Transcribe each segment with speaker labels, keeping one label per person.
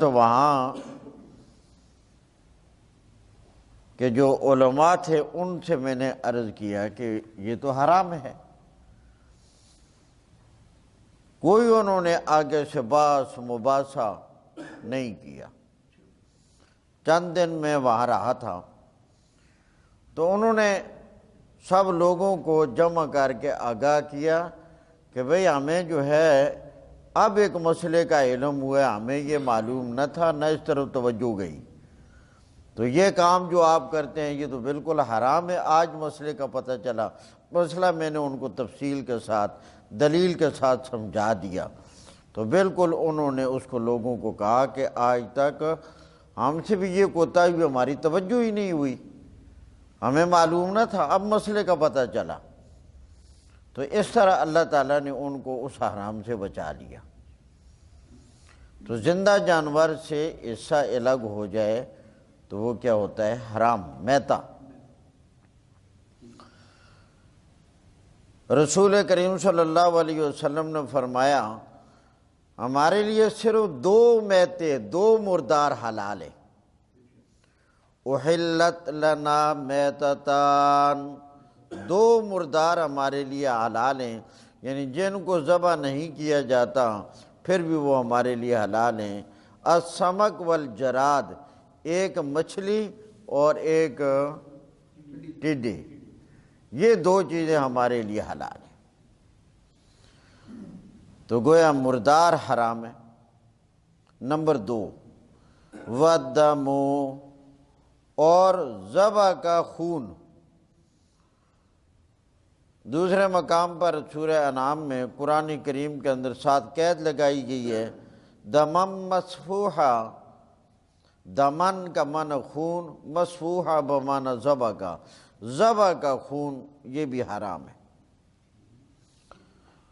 Speaker 1: تو وہاں کہ جو علماء تھے ان سے میں نے عرض کیا کہ یہ تو حرام ہے، کوئی انہوں نے آگے سے بحث مباحثہ نہیں کیا۔ چند دن میں وہاں رہا تھا تو انہوں نے سب لوگوں کو جمع کر کے آگاہ کیا کہ بھئی ہمیں جو ہے اب ایک مسئلے کا علم ہوا ہے، ہمیں یہ معلوم نہ تھا، نہ اس طرف توجہ گئی، تو یہ کام جو آپ کرتے ہیں یہ تو بالکل حرام ہے۔ آج مسئلے کا پتہ چلا، مسئلہ میں نے ان کو تفصیل کے ساتھ دلیل کے ساتھ سمجھا دیا، تو بالکل انہوں نے اس کو لوگوں کو کہا کہ آج تک ہم سے بھی یہ کوتاہی ہوئی، ہماری توجہ ہی نہیں ہوئی، ہمیں معلوم نہ تھا، اب مسئلے کا پتہ چلا۔ تو اس طرح اللہ تعالیٰ نے ان کو اس حرام سے بچا لیا۔ تو زندہ جانور سے حصہ الگ ہو جائے تو وہ کیا ہوتا ہے؟ حرام، میتہ۔ رسول کریم صلی اللہ علیہ وسلم نے فرمایا ہمارے لیے صرف دو میتے، دو مردار حلال ہیں۔ احلت لنا میتتان، دو مردار ہمارے لیے حلال ہیں، یعنی جن کو ذبح نہیں کیا جاتا پھر بھی وہ ہمارے لیے حلال ہیں۔ السمک والجراد، ایک مچھلی اور ایک ٹڈی، یہ دو چیزیں ہمارے لیے حلال ہیں۔ تو گویا مردار حرام ہے۔ نمبر 2، والدم، اور ذبح کا خون۔ دوسرے مقام پر سورہ انعام میں قرآن کریم کے اندر 7 قید لگائی گئی ہے، دمم مسفوحا، دمن کا معنی خون، مسفوحا بمعنی ذبح کا، ذبح کا خون یہ بھی حرام ہے۔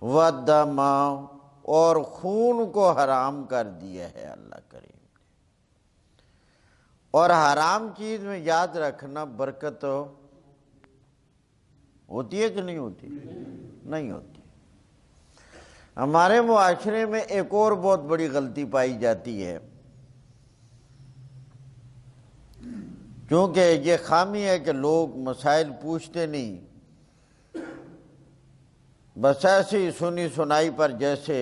Speaker 1: والدم، اور خون کو حرام کر دیا ہے اللہ کریم نے۔ اور حرام چیز میں یاد رکھنا برکت ہوتی ہے کہ نہیں ہوتی؟ نہیں ہوتی۔ ہمارے معاشرے میں ایک اور بہت بڑی غلطی پائی جاتی ہے، کیونکہ یہ خامی ہے کہ لوگ مسائل پوچھتے نہیں، بس ایسے ہی سنی سنائی پر جیسے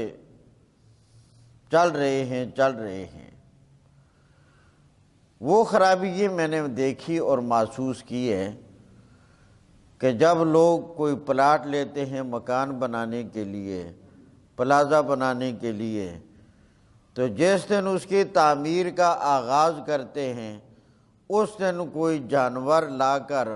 Speaker 1: چل رہے ہیں۔ وہ خرابی یہ میں نے دیکھی اور محسوس کی ہے کہ جب لوگ کوئی پلاٹ لیتے ہیں مکان بنانے کے لیے، پلازہ بنانے کے لیے، تو جس دن اس کی تعمیر کا آغاز کرتے ہیں اس دن کوئی جانور لا کر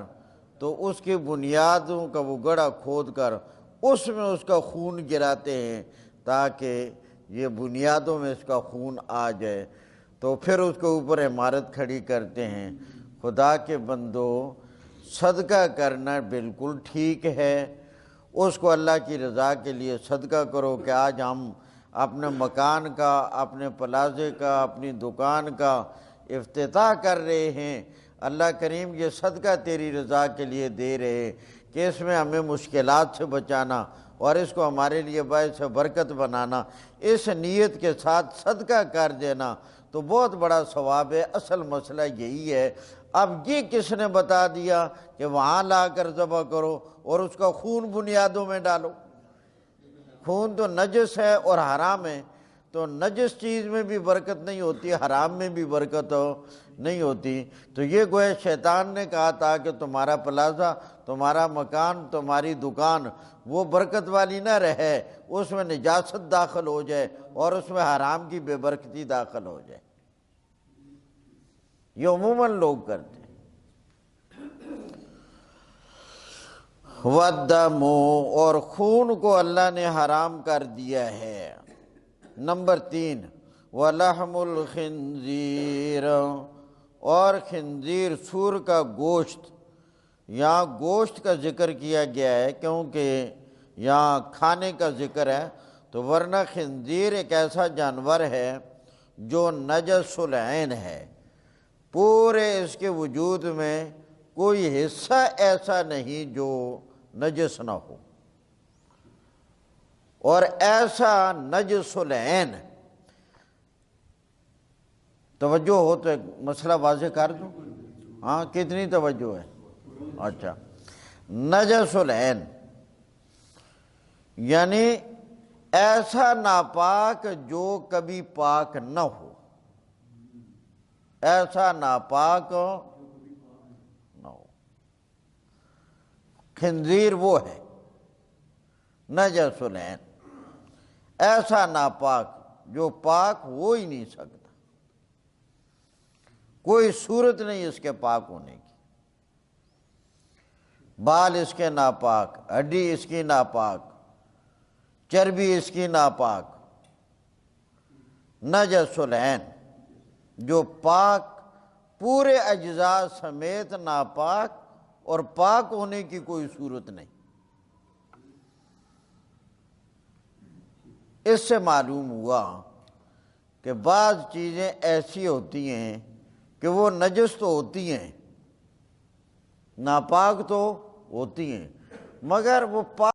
Speaker 1: تو اس کی بنیادوں کا وہ گڑھا کھود کر اس میں اس کا خون گراتے ہیں تاکہ یہ بنیادوں میں اس کا خون آ جائے، تو پھر اس کے اوپر عمارت کھڑی کرتے ہیں۔ خدا کے بندو، صدقہ کرنا بالکل ٹھیک ہے، اس کو اللہ کی رضا کے لیے صدقہ کرو کہ آج ہم اپنے مکان کا، اپنے پلازے کا، اپنی دکان کا افتتاح کر رہے ہیں، اللہ کریم یہ صدقہ تیری رضا کے لیے دے رہے ہیں کہ اس میں ہمیں مشکلات سے بچانا اور اس کو ہمارے لیے باعث برکت بنانا، اس نیت کے ساتھ صدقہ کر دینا تو بہت بڑا ثواب ہے۔ اصل مسئلہ یہی ہے۔ اب یہ کس نے بتا دیا کہ وہاں لا کر ذبح کرو اور اس کا خون بنیادوں میں ڈالو؟ خون تو نجس ہے اور حرام ہے، تو نجس چیز میں بھی برکت نہیں ہوتی، حرام میں بھی برکت نہیں ہوتی۔ تو یہ گویا شیطان نے کہا تھا کہ تمہارا پلازہ، تمہارا مکان، تمہاری دکان وہ برکت والی نہ رہے، اس میں نجاست داخل ہو جائے اور اس میں حرام کی بے برکتی داخل ہو جائے۔ یہ عموماً لوگ کرتے ہیں۔ وَالدَّمُ، اور خون کو اللہ نے حرام کر دیا ہے۔ نمبر 3، وَلَحْمُ الْخِنْزِيرِ، اور خنزیر، سور کا گوشت۔ یہاں گوشت کا ذکر کیا گیا ہے کیونکہ یہاں کھانے کا ذکر ہے، تو ورنہ خنزیر ایک ایسا جانور ہے جو نجس العین ہے، پورے اس کے وجود میں کوئی حصہ ایسا نہیں جو نجس نہ ہو، اور ایسا نجس العین توجہ ہو تو ایک مسئلہ واضح کر دوں. ہاں کتنی توجہ ہے؟ اچھا. نجس العین یعنی ایسا ناپاک جو کبھی پاک نہ ہو، ایسا ناپاک نہ ہو. خنزیر وہ ہے نجس العین، ایسا ناپاک جو پاک ہو ہی نہیں سکتا، کوئی صورت نہیں اس کے پاک ہونے کی. بال اس کے ناپاک، ہڈی اس کی ناپاک، چربی اس کی ناپاک. نجس العین جو پاک، پورے اجزاء سمیت ناپاک اور پاک ہونے کی کوئی صورت نہیں. اس سے معلوم ہوا کہ بعض چیزیں ایسی ہوتی ہیں کہ وہ نجس تو ہوتی ہیں، ناپاک تو ہوتی ہیں، مگر وہ پاک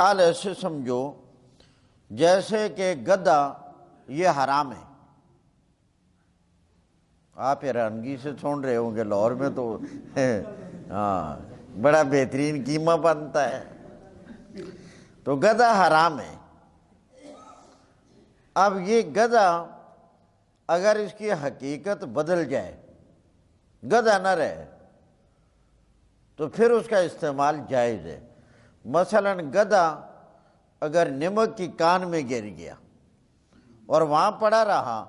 Speaker 1: مثال ایسے سمجھو جیسے کہ گدھا یہ حرام ہے. آپ حیرانگی سے سن رہے ہوں گے، لاہور میں تو ہاں بڑا بہترین قیمہ بنتا ہے. تو گدھا حرام ہے. اب یہ گدھا اگر اس کی حقیقت بدل جائے، گدھا نہ رہے، تو پھر اس کا استعمال جائز ہے. مثلا گدھا اگر نمک کی کان میں گر گیا اور وہاں پڑا رہا،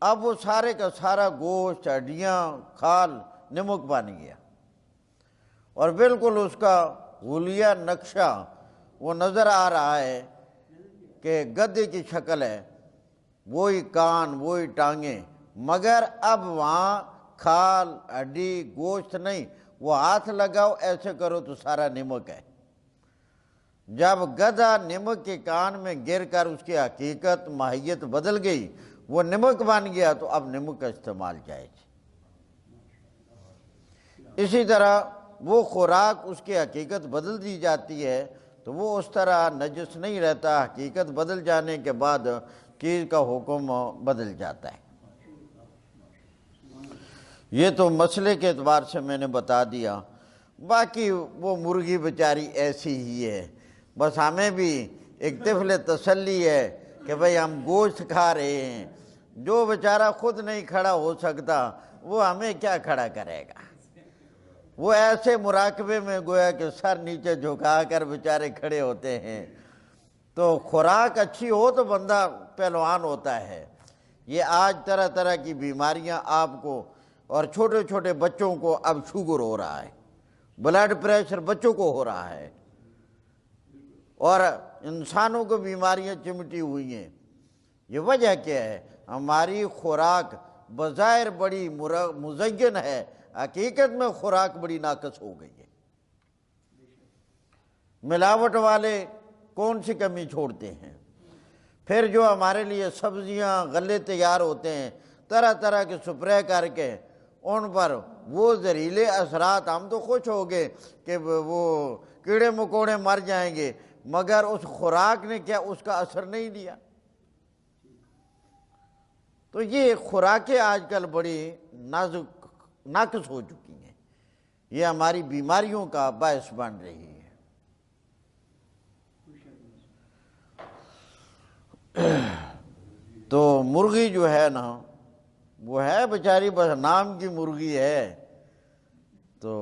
Speaker 1: اب وہ سارے کا سارا گوشت، ہڈیاں، کھال نمک بن گیا، اور بالکل اس کا حلیہ نقشہ وہ نظر آ رہا ہے کہ گدھے کی شکل ہے، وہی کان، وہی ٹانگیں، مگر اب وہاں کھال، ہڈی، گوشت نہیں. وہ ہاتھ لگاؤ، ایسے کرو تو سارا نمک ہے. جب گدھا نمک کے کان میں گر کر اس کی حقیقت، ماہیت بدل گئی، وہ نمک بن گیا، تو اب نمک کا استعمال جائز. اسی طرح وہ خوراک اس کی حقیقت بدل دی جاتی ہے تو وہ اس طرح نجس نہیں رہتا. حقیقت بدل جانے کے بعد چیز کا حکم بدل جاتا ہے. یہ تو مسئلے کے اعتبار سے میں نے بتا دیا. باقی وہ مرغی بیچاری ایسی ہی ہے، بس ہمیں بھی ایک طفل تسلی ہے کہ بھئی ہم گوشت کھا رہے ہیں. جو بیچارہ خود نہیں کھڑا ہو سکتا وہ ہمیں کیا کھڑا کرے گا. وہ ایسے مراقبے میں گویا کہ سر نیچے جھکا کر بیچارے کھڑے ہوتے ہیں. تو خوراک اچھی ہو تو بندہ پہلوان ہوتا ہے. یہ آج طرح طرح کی بیماریاں آپ کو، اور چھوٹے چھوٹے بچوں کو اب شوگر ہو رہا ہے، بلڈ پریشر بچوں کو ہو رہا ہے، اور انسانوں کو بیماریاں چمٹی ہوئی ہیں. یہ وجہ کیا ہے؟ ہماری خوراک بظاہر بڑی مزین ہے، حقیقت میں خوراک بڑی ناقص ہو گئی ہے. ملاوٹ والے کون سی کمی چھوڑتے ہیں؟ پھر جو ہمارے لیے سبزیاں، غلے تیار ہوتے ہیں طرح طرح کے سپرے کر کے، ان پر وہ زہریلے اثرات، ہم تو خوش ہو گئے کہ وہ کیڑے مکوڑے مر جائیں گے، مگر اس خوراک نے کیا اس کا اثر نہیں دیا. تو یہ خوراکیں آج کل بڑی ناقص ہو چکی ہیں. یہ ہماری بیماریوں کا باعث بن رہی ہے. تو مرغی جو ہے نا، وہ ہے بیچاری بس نام کی مرغی ہے. تو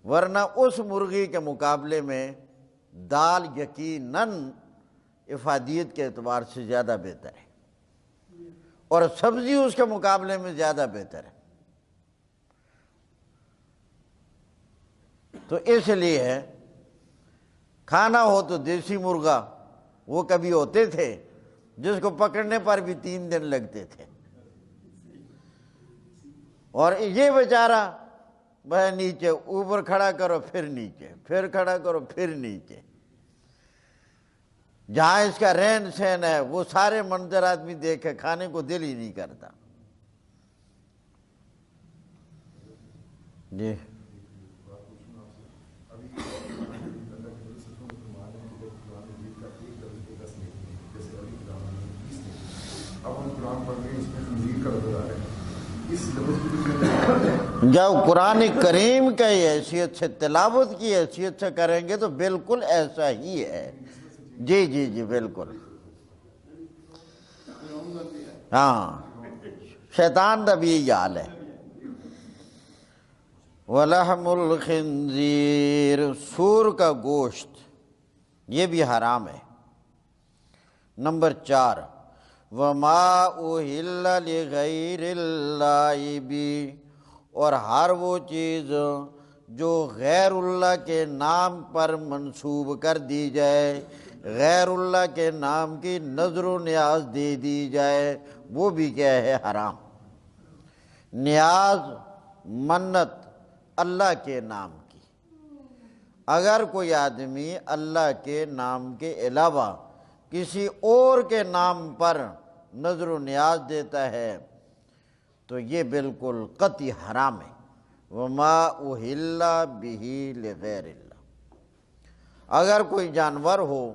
Speaker 1: ورنہ اس مرغی کے مقابلے میں دال یقیناً افادیت کے اعتبار سے زیادہ بہتر ہے، اور سبزی اس کے مقابلے میں زیادہ بہتر ہے. تو اس لیے کھانا ہو تو دیسی مرغا، وہ کبھی ہوتے تھے جس کو پکڑنے پر بھی 3 دن لگتے تھے، اور یہ بیچارہ بھائی نیچے اوپر کھڑا کرو پھر نیچے، پھر کھڑا کرو پھر نیچے. جہاں اس کا رہن سہن ہے وہ سارے منظر آدمی دیکھے کھانے کو دل ہی نہیں کرتا. جی جب قرآن کریم کی حیثیت سے، تلاوت کی حیثیت سے کریں گے تو بالکل ایسا ہی ہے. جی جی جی بالکل. ہاں شیطان کا بھی یہی حال ہے. وَلَحْمُ الْخِنْزِيرِ، سور کا گوشت یہ بھی حرام ہے. نمبر 4، وَمَا أُهِلَّ لِغَيْرِ اللَّهِ بِهِ، اور ہر وہ چیز جو غیر اللہ کے نام پر منسوب کر دی جائے، غیر اللہ کے نام کی نظر و نیاز دے دی جائے، وہ بھی کیا ہے؟ حرام. نیاز، منت اللہ کے نام کی. اگر کوئی آدمی اللہ کے نام کے علاوہ کسی اور کے نام پر نظر و نیاز دیتا ہے تو یہ بالکل قطعی حرام ہے. وَمَا أُهِلَّ بِهِ لِغَيْرِ اللَّهِ. اگر کوئی جانور ہو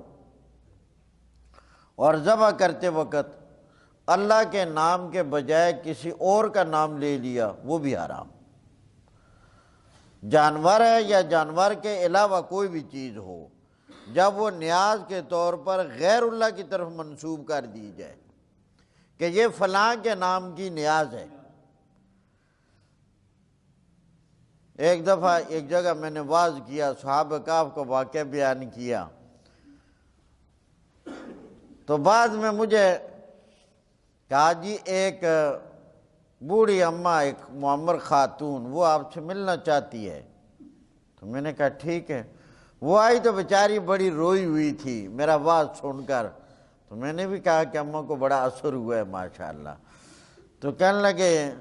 Speaker 1: اور ذبح کرتے وقت اللہ کے نام کے بجائے کسی اور کا نام لے لیا، وہ بھی حرام۔ جانور ہے یا جانور کے علاوہ کوئی بھی چیز ہو، جب وہ نیاز کے طور پر غیر اللہ کی طرف منسوب کر دی جائے کہ یہ فلاں کے نام کی نیاز ہے۔ ایک دفعہ ایک جگہ میں نے واعظ کیا، صحابہ کہف کا واقعہ بیان کیا، تو بعد میں مجھے کہا جی ایک بوڑھی اماں، ایک معمر خاتون، وہ آپ سے ملنا چاہتی ہے۔ تو میں نے کہا ٹھیک ہے۔ وہ آئی تو بیچاری بڑی روئی ہوئی تھی میرا واعظ سن کر، تو میں نے بھی کہا کہ اماں کو بڑا اثر ہوا ہے ماشاءاللہ۔ تو کہنے لگے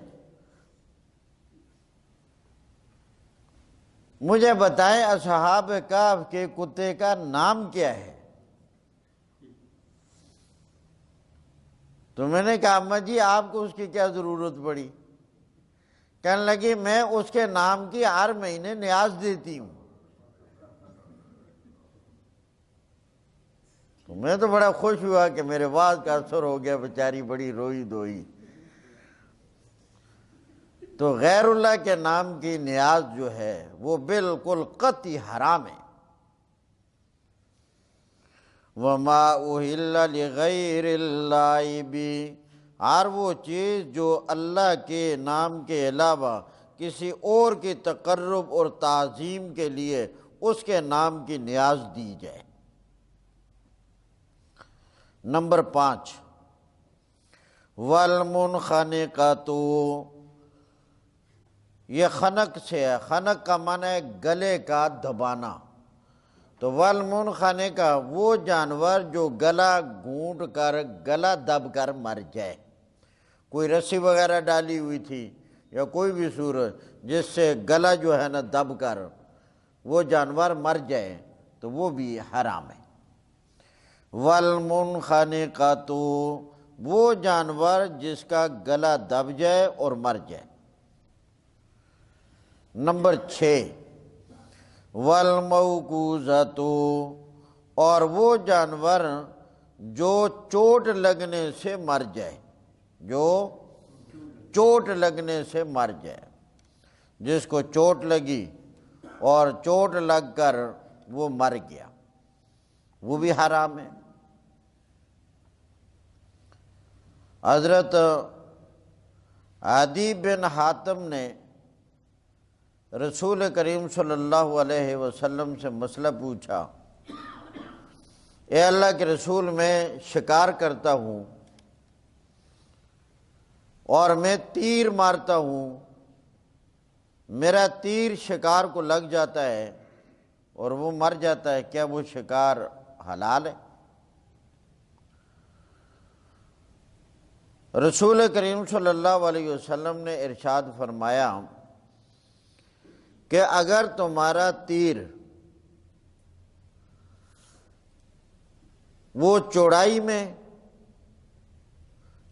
Speaker 1: مجھے بتائیں اصحاب کہف کے کتے کا نام کیا ہے؟ تو میں نے کہا اماں جی آپ کو اس کی کیا ضرورت پڑی؟ کہنے لگی میں اس کے نام کی ہر مہینے نیاز دیتی ہوں۔ تو میں تو بڑا خوش ہوا کہ میرے واعظ کا اثر ہو گیا، بیچاری بڑی روئی دھوئی۔ تو غیر اللہ کے نام کی نیاز جو ہے وہ بالکل قطعی حرام ہے۔ وَمَا أُهِلَّ لِغَيْرِ اللَّهِ بِهِ، اور وہ چیز جو اللہ کے نام کے علاوہ کسی اور کی تقرب اور تعظیم کے لیے اس کے نام کی نیاز دی جائے۔ نمبر 5، وَالْمُنْخَنِقَةُ، یہ خنق سے ہے، خنق کا معنی ہے گلے کا دبانا۔ تو والمنخنقہ وہ جانور جو گلا گھونٹ کر گلا دب کر مر جائے، کوئی رسی وغیرہ ڈالی ہوئی تھی یا کوئی بھی صورت جس سے گلا جو ہے نا دب کر وہ جانور مر جائے تو وہ بھی حرام ہے۔ والمنخنقۃ، وہ جانور جس کا گلا دب جائے اور مر جائے۔ نمبر 6، والموقوذۃ، اور وہ جانور جو چوٹ لگنے سے مر جائے، جو چوٹ لگنے سے مر جائے، جس کو چوٹ لگی اور چوٹ لگ کر وہ مر گیا، وہ بھی حرام ہے۔ حضرت عدی بن حاتم نے رسول کریم صلی اللہ علیہ وسلم سے مسئلہ پوچھا، اے اللہ کے رسول میں شکار کرتا ہوں اور میں تیر مارتا ہوں، میرا تیر شکار کو لگ جاتا ہے اور وہ مر جاتا ہے، کیا وہ شکار حلال ہے؟ رسول کریم صلی اللہ علیہ وسلم نے ارشاد فرمایا کہ اگر تمہارا تیر وہ چوڑائی میں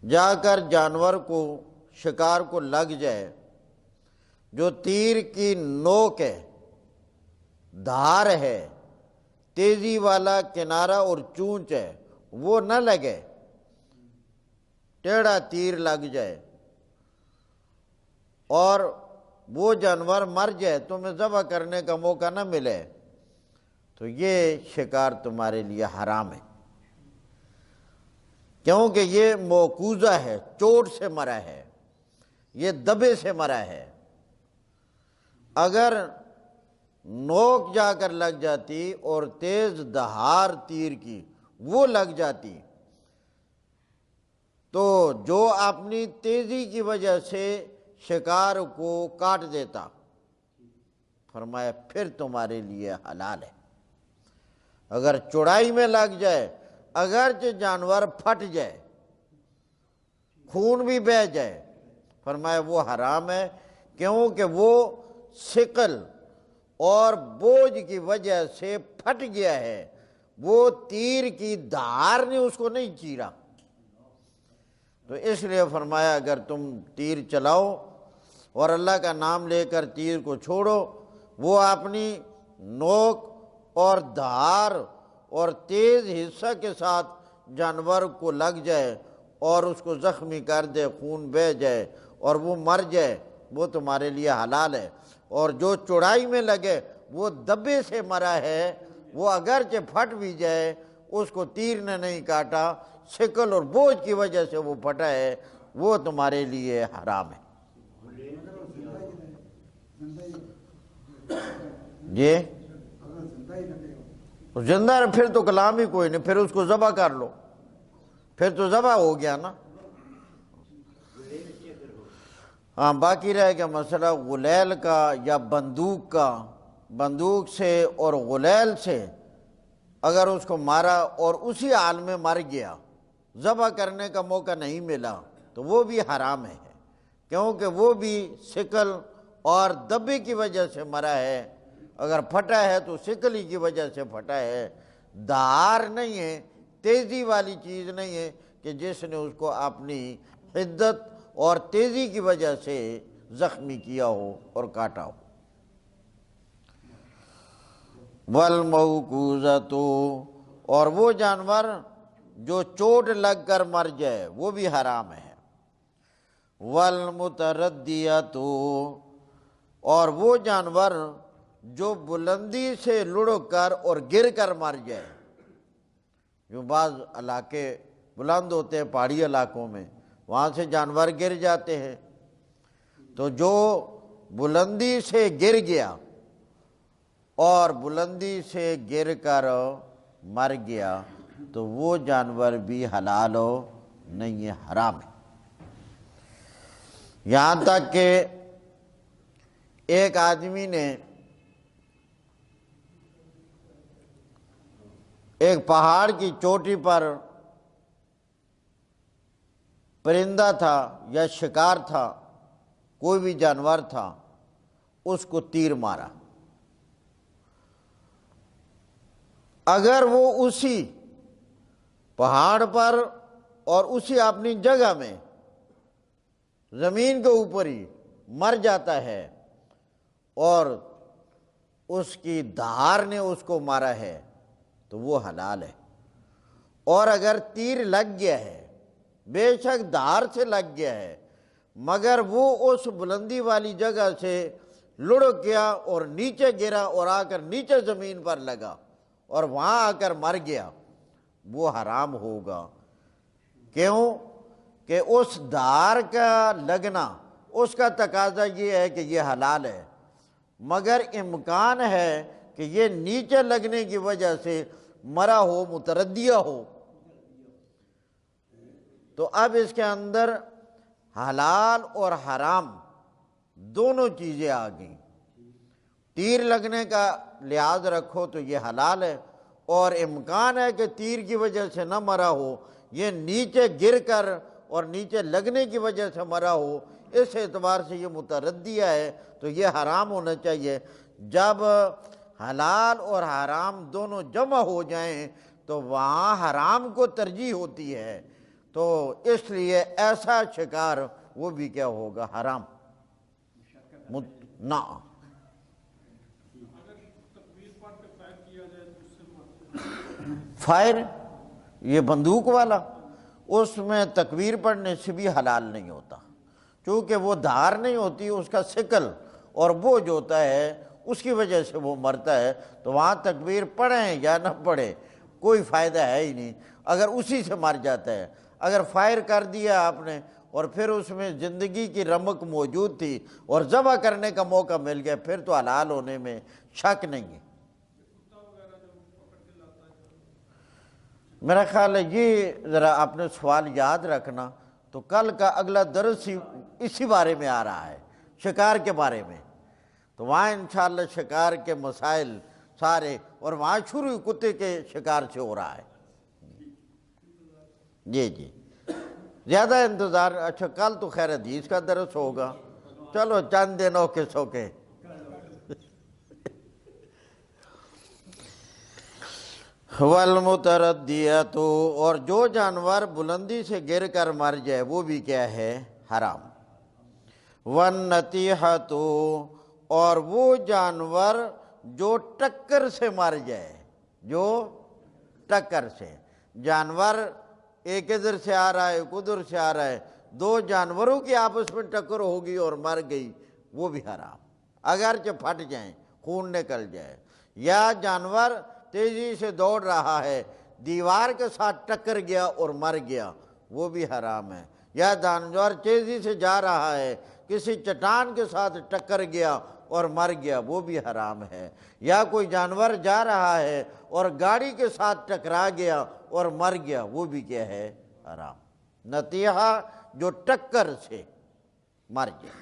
Speaker 1: جا کر جانور کو شکار کو لگ جائے، جو تیر کی نوک ہے، دھار ہے، تیزی والا کنارہ اور چونچ ہے، وہ نہ لگے، ٹیڑھا تیر لگ جائے اور وہ جانور مر جائے، تمہیں ذبح کرنے کا موقع نہ ملے، تو یہ شکار تمہارے لیے حرام ہے، کیونکہ یہ موقوذہ ہے، چوٹ سے مرا ہے، یہ دبے سے مرا ہے۔ اگر نوک جا کر لگ جاتی اور تیز دھار تیر کی وہ لگ جاتی تو جو اپنی تیزی کی وجہ سے شکار کو کاٹ دیتا، فرمایا پھر تمہارے لیے حلال ہے۔ اگر چوڑائی میں لگ جائے، اگرچہ جانور پھٹ جائے، خون بھی بہہ جائے، فرمایا وہ حرام ہے، کیونکہ وہ ثقل اور بوجھ کی وجہ سے پھٹ گیا ہے، وہ تیر کی دھار نے اس کو نہیں چیرا۔ تو اس لیے فرمایا اگر تم تیر چلاؤ اور اللہ کا نام لے کر تیر کو چھوڑو، وہ اپنی نوک اور دھار اور تیز حصہ کے ساتھ جانور کو لگ جائے اور اس کو زخمی کر دے، خون بہہ جائے اور وہ مر جائے، وہ تمہارے لیے حلال ہے۔ اور جو چوڑائی میں لگے، وہ دبے سے مرا ہے، وہ اگرچہ پھٹ بھی جائے، اس کو تیر نے نہیں کاٹا، شکل اور بوجھ کی وجہ سے وہ پھٹا ہے، وہ تمہارے لیے حرام ہے۔ جی زندہ ہے پھر تو کلام ہی کوئی نہیں، پھر اس کو ذبح کر لو، پھر تو ذبح ہو گیا نا۔ ہاں باقی رہ گیا مسئلہ غلیل کا یا بندوق کا۔ بندوق سے اور غلیل سے اگر اس کو مارا اور اسی حال میں مر گیا، ذبح کرنے کا موقع نہیں ملا، تو وہ بھی حرام ہے، کیونکہ وہ بھی شکل اور دبے کی وجہ سے مرا ہے۔ اگر پھٹا ہے تو شکل ہی کی وجہ سے پھٹا ہے، دھار نہیں ہے، تیزی والی چیز نہیں ہے کہ جس نے اس کو اپنی حدت اور تیزی کی وجہ سے زخمی کیا ہو اور کاٹا ہو۔ وَالْمَوْقُوذَةُ، اور وہ جانور جو چوٹ لگ کر مر جائے وہ بھی حرام ہے۔ وَالْمُتَرَدِّيَةُ، اور وہ جانور جو بلندی سے لڑک کر اور گر کر مر جائے۔ جو بعض علاقے بلند ہوتے ہیں پہاڑی علاقوں میں، وہاں سے جانور گر جاتے ہیں، تو جو بلندی سے گر گیا اور بلندی سے گر کر مر گیا تو وہ جانور بھی حلال نہیں ہے، حرام ہے۔ یہاں تک کہ ایک آدمی نے ایک پہاڑ کی چوٹی پر پرندہ تھا یا شکار تھا، کوئی بھی جانور تھا، اس کو تیر مارا۔ اگر وہ اسی پہاڑ پر اور اسی اپنی جگہ میں زمین کے اوپر ہی مر جاتا ہے اور اس کی دھار نے اس کو مارا ہے تو وہ حلال ہے۔ اور اگر تیر لگ گیا ہے، بے شک دھار سے لگ گیا ہے، مگر وہ اس بلندی والی جگہ سے لڑک گیا اور نیچے گرا اور آ کر نیچے زمین پر لگا اور وہاں آ کر مر گیا، وہ حرام ہوگا۔ کیوں کہ اس دھار کا لگنا، اس کا تقاضا یہ ہے کہ یہ حلال ہے، مگر امکان ہے کہ یہ نیچے لگنے کی وجہ سے مرا ہو، متردیہ ہو، تو اب اس کے اندر حلال اور حرام دونوں چیزیں آ گئیں۔ تیر لگنے کا لحاظ رکھو تو یہ حلال ہے، اور امکان ہے کہ تیر کی وجہ سے نہ مرا ہو، یہ نیچے گر کر اور نیچے لگنے کی وجہ سے مرا ہو، اس اعتبار سے یہ متردیہ ہے، تو یہ حرام ہونا چاہیے۔ جب حلال اور حرام دونوں جمع ہو جائیں تو وہاں حرام کو ترجیح ہوتی ہے، تو اس لیے ایسا شکار وہ بھی کیا ہوگا، حرام نہ۔ فائر یہ بندوق والا، اس میں تکبیر پڑھنے سے بھی حلال نہیں ہوتا، چونکہ وہ دھار نہیں ہوتی، اس کا شکل اور بوجھ ہوتا ہے، اس کی وجہ سے وہ مرتا ہے، تو وہاں تکبیر پڑھیں یا نہ پڑھیں کوئی فائدہ ہے ہی نہیں، اگر اسی سے مر جاتا ہے۔ اگر فائر کر دیا آپ نے اور پھر اس میں زندگی کی رمق موجود تھی اور ذبح کرنے کا موقع مل گیا، پھر تو حلال ہونے میں شک نہیں ہے۔ میرا خیال ہے یہ ذرا آپ نے سوال یاد رکھنا، تو کل کا اگلا درس ہی اسی بارے میں آ رہا ہے، شکار کے بارے میں، تو وہاں انشاءاللہ شکار کے مسائل سارے، اور وہاں شروع کتے کے شکار سے ہو رہا ہے۔ جی زیادہ انتظار، اچھا کل تو خیر حدیث کا درس ہوگا، چلو چند دنوں کے سوکے۔ والمتردیۃ، اور جو جانور بلندی سے گر کر مر جائے وہ بھی کیا ہے، حرام۔ والنطیحۃ، اور وہ جانور جو ٹکر سے مر جائے، جو ٹکر سے، جانور ایک ادھر سے آ رہا ہے ایک ادھر سے آ رہا ہے، دو جانوروں کی آپس میں ٹکر ہوگی اور مر گئی، وہ بھی حرام، اگرچہ پھٹ جائیں، خون نکل جائے۔ یا جانور تیزی سے دوڑ رہا ہے، دیوار کے ساتھ ٹکر گیا اور مر گیا، وہ بھی حرام ہے۔ یا جانور تیزی سے جا رہا ہے، کسی چٹان کے ساتھ ٹکر گیا اور مر گیا، وہ بھی حرام ہے۔ یا کوئی جانور جا رہا ہے اور گاڑی کے ساتھ ٹکرا گیا اور مر گیا، وہ بھی کیا ہے؟ حرام۔ نتیحہ جو ٹکر سے مر گیا۔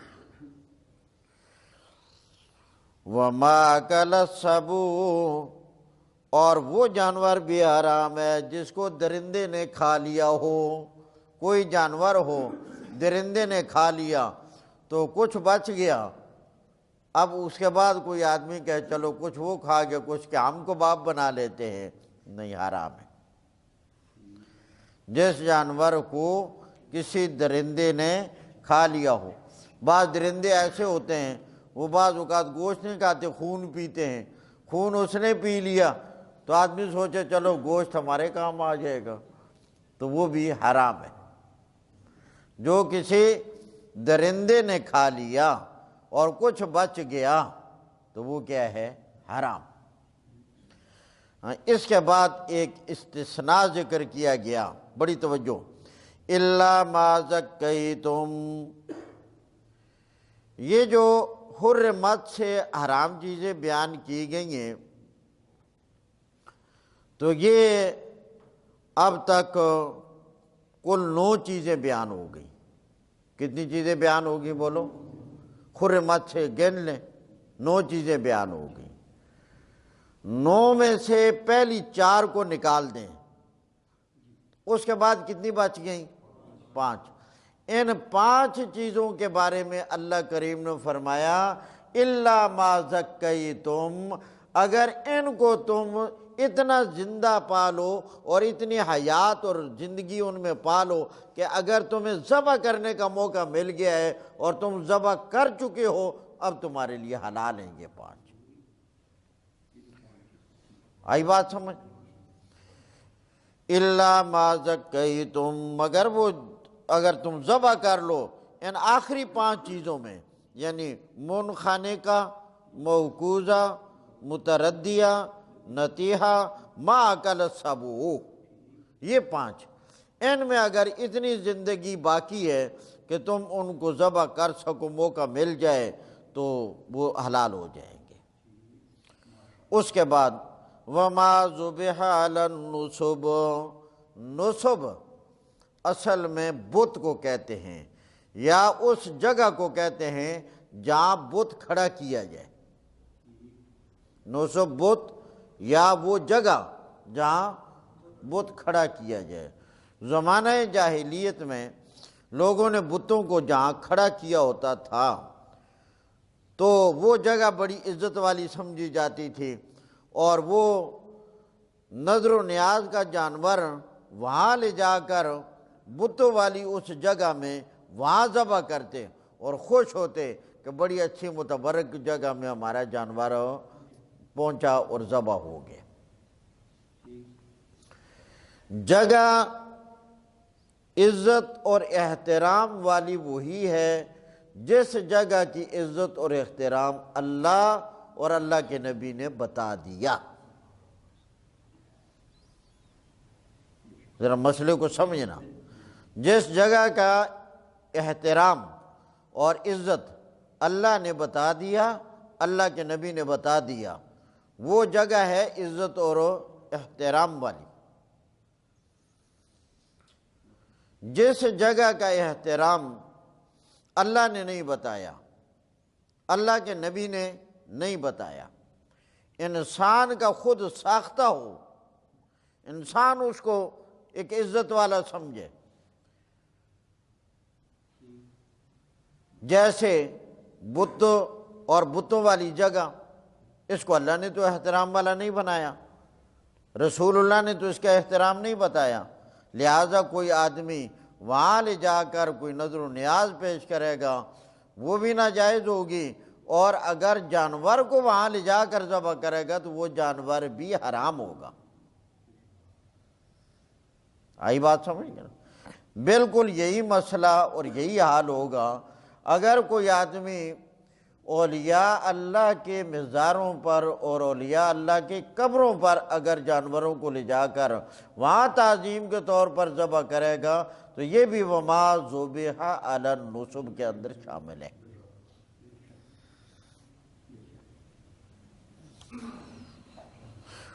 Speaker 1: وَمَا أَكَلَ السَّبُوعُ، اور وہ جانور بھی حرام ہے جس کو درندے نے کھا لیا ہو۔ کوئی جانور ہو، درندے نے کھا لیا تو کچھ بچ گیا، اب اس کے بعد کوئی آدمی کہے چلو کچھ وہ کھا گیا کچھ کہ ہم کباب بنا لیتے ہیں، نہیں، حرام ہے۔ جس جانور کو کسی درندے نے کھا لیا ہو، بعض درندے ایسے ہوتے ہیں وہ بعض اوقات گوشت نہیں کھاتے، خون پیتے ہیں، خون اس نے پی لیا تو آدمی سوچے چلو گوشت ہمارے کام آ جائے گا، تو وہ بھی حرام ہے۔ جو کسی درندے نے کھا لیا اور کچھ بچ گیا تو وہ کیا ہے؟ حرام۔ اس کے بعد ایک استثناء ذکر کیا گیا، بڑی توجہ، اِلَّا مَا زَكَّيْتُمْ، یہ جو حرمت سے حرام چیزیں بیان کی گئی ہیں تو یہ اب تک کل 9 چیزیں بیان ہو گئی۔ کتنی چیزیں بیان ہو گئی بولو؟ حرمت سے گن لیں، 9 چیزیں بیان ہو گئی۔ 9 میں سے پہلی 4 کو نکال دیں، اس کے بعد کتنی بچ گئیں؟ 5۔ ان 5 چیزوں کے بارے میں اللہ کریم نے فرمایا اِلَّا مَا زَكَّيْتُمْ، اگر ان کو تم اتنا زندہ پالو اور اتنی حیات اور زندگی ان میں پالو کہ اگر تمہیں ذبح کرنے کا موقع مل گیا ہے اور تم ذبح کر چکے ہو، اب تمہارے لیے حلال ہیں یہ 5۔ آئی بات سمجھ؟ اِلَّا مَا زَكَّيْتُمْ، مگر وہ اگر تم ذبح کر لو ان آخری 5 چیزوں میں، یعنی منخانے کا، موقوذہ، متردیہ، نتیحہ، ما اکل السبوع، یہ 5، ان میں اگر اتنی زندگی باقی ہے کہ تم ان کو ذبح کر سکو، موقع مل جائے تو وہ حلال ہو جائیں گے۔ اس کے بعد وَمَا ذُبِحَ عَلَى النُّصُبِ، نصب اصل میں بت کو کہتے ہیں یا اس جگہ کو کہتے ہیں جہاں بت کھڑا کیا جائے۔ نصب بت یا وہ جگہ جہاں بت کھڑا کیا جائے۔ زمانہ جاہلیت میں لوگوں نے بتوں کو جہاں کھڑا کیا ہوتا تھا تو وہ جگہ بڑی عزت والی سمجھی جاتی تھی، اور وہ نظر و نیاز کا جانور وہاں لے جا کر بتوں والی اس جگہ میں وہاں ذبح کرتے اور خوش ہوتے کہ بڑی اچھی متبرک جگہ میں ہمارا جانور پہنچا اور ذبح ہو گیا۔ جگہ عزت اور احترام والی وہی ہے جس جگہ کی عزت اور احترام اللہ اور اللہ کے نبی نے بتا دیا۔ ذرا مسئلے کو سمجھنا، جس جگہ کا احترام اور عزت اللہ نے بتا دیا، اللہ کے نبی نے بتا دیا، وہ جگہ ہے عزت اور احترام والی۔ جس جگہ کا احترام اللہ نے نہیں بتایا، اللہ کے نبی نے نہیں بتایا، انسان کا خود ساختہ ہو، انسان اس کو ایک عزت والا سمجھے، جیسے بت اور بتوں والی جگہ، اس کو اللہ نے تو احترام والا نہیں بنایا، رسول اللہ نے تو اس کا احترام نہیں بتایا، لہٰذا کوئی آدمی وہاں لے جا کر کوئی نظر و نیاز پیش کرے گا وہ بھی ناجائز ہوگی، اور اگر جانور کو وہاں لے جا کر ذبح کرے گا تو وہ جانور بھی حرام ہوگا۔ آئی بات سمجھ گئے؟ بالکل یہی مسئلہ اور یہی حال ہوگا اگر کوئی آدمی اولیاء اللہ کے مزاروں پر اور اولیاء اللہ کے قبروں پر اگر جانوروں کو لے جا کر وہاں تعظیم کے طور پر ذبح کرے گا تو یہ بھی وما ذبح علی النصب کے اندر شامل ہے۔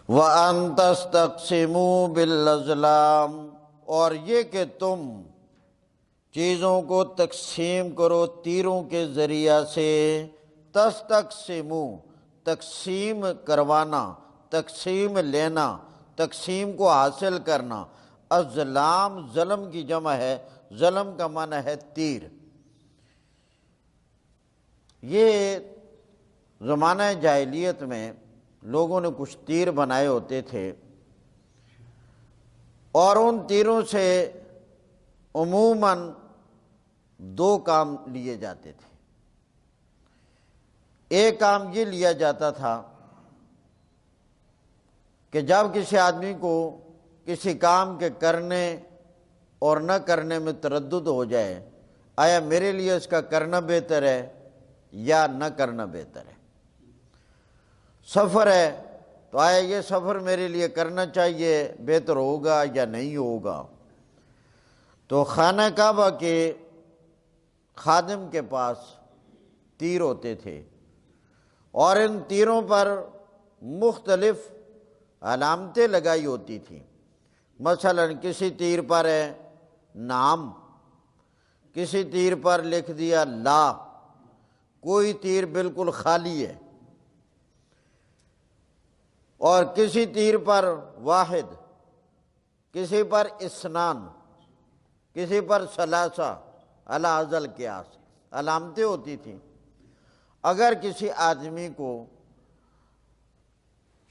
Speaker 1: وَأَن تَسْتَقْسِمُوا بِالْأَزْلَامِ، اور یہ کہ تم چیزوں کو تقسیم کرو تیروں کے ذریعہ سے۔ تستقسموا، تقسیم کروانا، تقسیم لینا، تقسیم کو حاصل کرنا۔ ازلام ظلم کی جمع ہے، ظلم کا معنی ہے تیر۔ یہ زمانہ جاہلیت میں لوگوں نے کچھ تیر بنائے ہوتے تھے اور ان تیروں سے عموماً دو کام لیے جاتے تھے۔ ایک کام یہ لیا جاتا تھا کہ جب کسی آدمی کو کسی کام کے کرنے اور نہ کرنے میں تردد ہو جائے، آیا میرے لیے اس کا کرنا بہتر ہے یا نہ کرنا بہتر ہے؟ سفر ہے تو آیا یہ سفر میرے لیے کرنا چاہیے، بہتر ہوگا یا نہیں ہوگا؟ تو خانہ کعبہ کے خادم کے پاس تیر ہوتے تھے اور ان تیروں پر مختلف علامتیں لگائی ہوتی تھیں۔ مثلا کسی تیر پر ہے نام، کسی تیر پر لکھ دیا لا، کوئی تیر بالکل خالی ہے، اور کسی تیر پر واحد، کسی پر اسنان، کسی پر ثلاثہ علی ھذا القیاس علامتیں ہوتی تھیں۔ اگر کسی آدمی کو